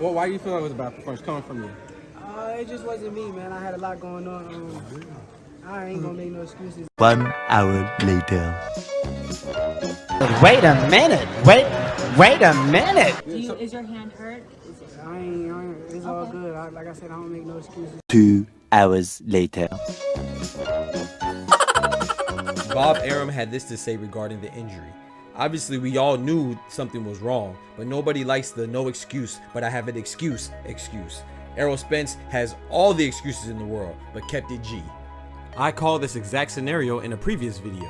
Well, why do you feel like it was a bad performance coming from you? It just wasn't me, man. I had a lot going on. I ain't gonna make no excuses. 1 hour later. Wait a minute. Wait a minute. Is your hand hurt? It's all good. Like I said, I don't make no excuses. 2 hours later. Bob Arum had this to say regarding the injury. Obviously, we all knew something was wrong, but nobody likes the no excuse, but I have an excuse. Errol Spence has all the excuses in the world, but kept it G. I called this exact scenario in a previous video.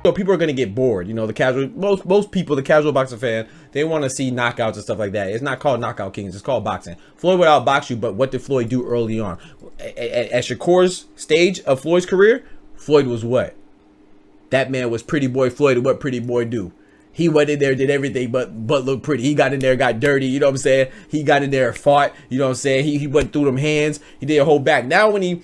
So people are going to get bored, you know, the casual, most people, the casual boxing fan, they want to see knockouts and stuff like that. It's not called Knockout Kings, it's called boxing. Floyd would outbox you, but what did Floyd do early on? At Shakur's stage of Floyd's career, Floyd was what? That man was Pretty Boy Floyd, and what Pretty Boy do? He went in there, did everything but look pretty. He got in there, got dirty, you know what I'm saying? He got in there and fought, you know what I'm saying? He went through them hands, he didn't hold back. Now when he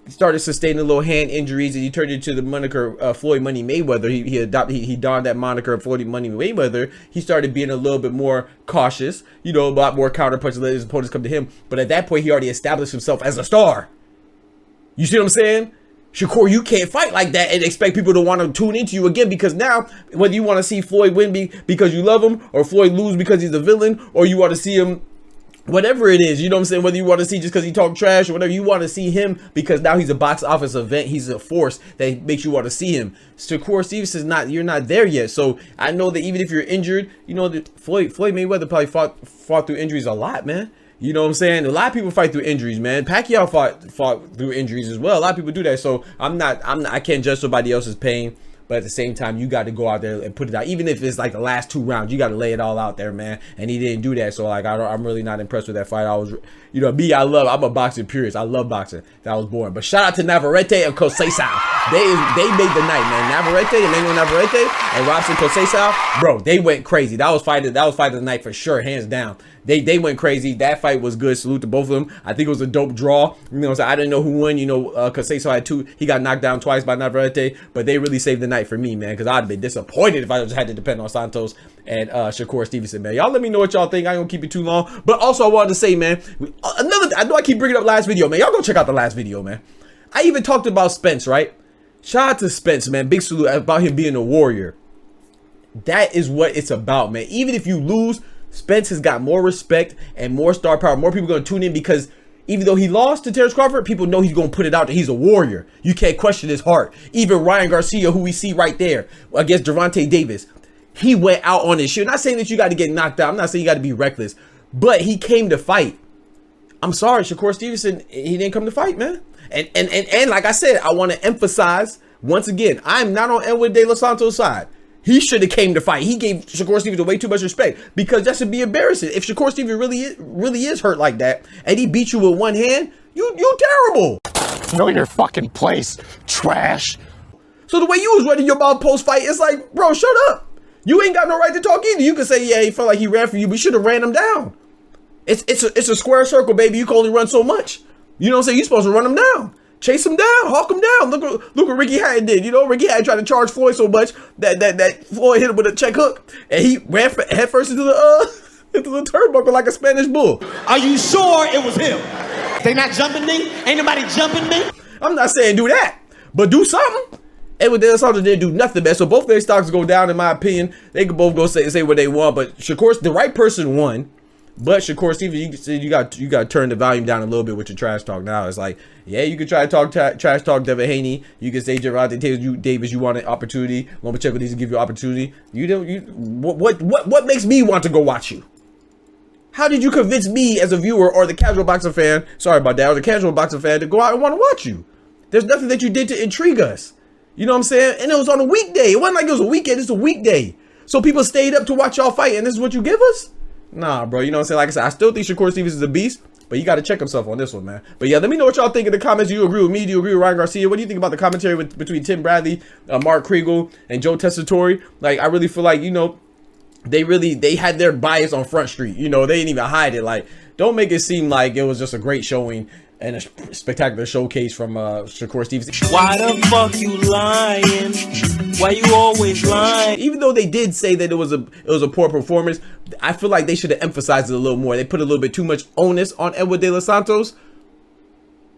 started sustaining little hand injuries and he turned into the moniker Floyd Money Mayweather, he donned that moniker of Floyd Money Mayweather, he started being a little bit more cautious, you know, a lot more counter punches, let his opponents come to him. But at that point, he already established himself as a star. You see what I'm saying? Shakur, you can't fight like that and expect people to want to tune into you again, because now, whether you want to see Floyd win because you love him, or Floyd lose because he's a villain, or you want to see him, whatever it is, you know what I'm saying, whether you want to see just because he talk trash or whatever, you want to see him because now he's a box office event, he's a force that makes you want to see him. Shakur Stevenson you're not there yet. So I know that even if you're injured, you know that Floyd Mayweather probably fought through injuries a lot, man. You know what I'm saying? A lot of people fight through injuries, man. Pacquiao fought through injuries as well. A lot of people do that. So I can't judge somebody else's pain, but at the same time, you got to go out there and put it out. Even if it's like the last 2 rounds, you got to lay it all out there, man. And he didn't do that. So like, I'm really not impressed with that fight. You know, I'm a boxing purist. I love boxing. That was boring. But shout out to Navarrete and Conceição. They made the night, man. Navarrete, Emmanuel Navarrete and Robson Conceição, bro, they went crazy. That was fight of the night for sure, hands down. They went crazy. That fight was good. Salute to both of them. I think it was a dope draw. You know, so I didn't know who won. You know, Conceição had 2. He got knocked down twice by Navarrete, but they really saved the night for me, man, because I'd have been disappointed if I just had to depend on Santos and Shakur Stevenson, man. Y'all let me know what y'all think. I ain't gonna keep it too long. But also, I wanted to say, man, I know I keep bringing up last video, man. Y'all go check out the last video, man. I even talked about Spence, right? Shout out to Spence, man. Big salute about him being a warrior. That is what it's about, man. Even if you lose, Spence has got more respect and more star power. More people going to tune in because even though he lost to Terrence Crawford, people know he's going to put it out that he's a warrior. You can't question his heart. Even Ryan Garcia, who we see right there against Gervonta Davis, he went out on his shit. I'm not saying that you got to get knocked out. I'm not saying you got to be reckless, but he came to fight. I'm sorry, Shakur Stevenson, he didn't come to fight, man. And like I said, I want to emphasize once again, I'm not on Edwin De Los Santos' side. He should have came to fight. He gave Shakur Stevenson way too much respect because that should be embarrassing. If Shakur Stevenson really is hurt like that and he beat you with one hand, you terrible. Know your fucking place, trash. So the way you was running your mouth post-fight, it's like, bro, shut up. You ain't got no right to talk either. You can say, yeah, he felt like he ran for you, but you should have ran him down. It's a square circle, baby. You can only run so much. You know what I'm saying? You're supposed to run him down. Chase him down, hawk him down. Look what Ricky Hatton did. You know, Ricky Hatton tried to charge Floyd so much that Floyd hit him with a check hook, and he ran head first into the turnbuckle like a Spanish bull. Are you sure it was him? They not jumping me? Ain't nobody jumping me? I'm not saying do that, but do something. Edwin De Los Santos didn't do nothing, man. So both their stocks go down, in my opinion. They could both go say what they want, but Shakur, the right person won. But Shakur Stevenson, you got to turn the volume down a little bit with your trash talk. Now it's like, yeah, you can try to talk trash talk Devin Haney. You can say Gervonta Davis, you want an opportunity. Lomachenko needs to give you an opportunity. What makes me want to go watch you? How did you convince me as a viewer or the casual boxing fan? Sorry about that, or the casual boxing fan to go out and want to watch you? There's nothing that you did to intrigue us. You know what I'm saying? And it was on a weekday. It wasn't like it was a weekend. It's a weekday. So people stayed up to watch y'all fight, and this is what you give us? Nah, bro, you know what I'm saying? Like I said, I still think Shakur Stevens is a beast, but you got to check himself on this one, man. But yeah, let me know what y'all think in the comments. Do you agree with me? Do you agree with Ryan Garcia? What do you think about the commentary between Tim Bradley, Mark Kriegel, and Joe Tessitore? Like, I really feel like, you know, they had their bias on Front Street. You know, they didn't even hide it. Like, don't make it seem like it was just a great showing. and a spectacular showcase from Shakur Stevenson. Why the fuck you lying? Why you always lying? Even though they did say that it was a poor performance, I feel like they should have emphasized it a little more. They put a little bit too much onus on Edwin De Los Santos,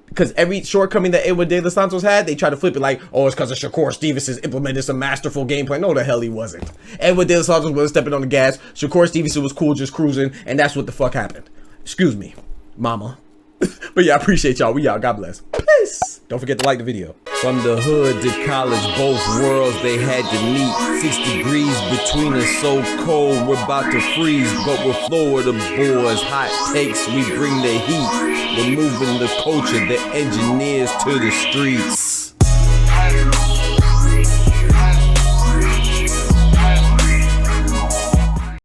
because every shortcoming that Edwin De Los Santos had, they try to flip it like, oh, it's because of Shakur Stevenson implemented some masterful game plan. No, the hell he wasn't. Edwin De Los Santos wasn't stepping on the gas. Shakur Stevenson was cool, just cruising, and that's what the fuck happened. Excuse me, mama. But yeah, I appreciate y'all. We out. God bless. Peace. Don't forget to like the video. From the hood to college, both worlds they had to meet. 6 degrees between us, so cold, we're about to freeze. But we're Florida boys, hot takes, we bring the heat. We're moving the culture, the engineers to the streets.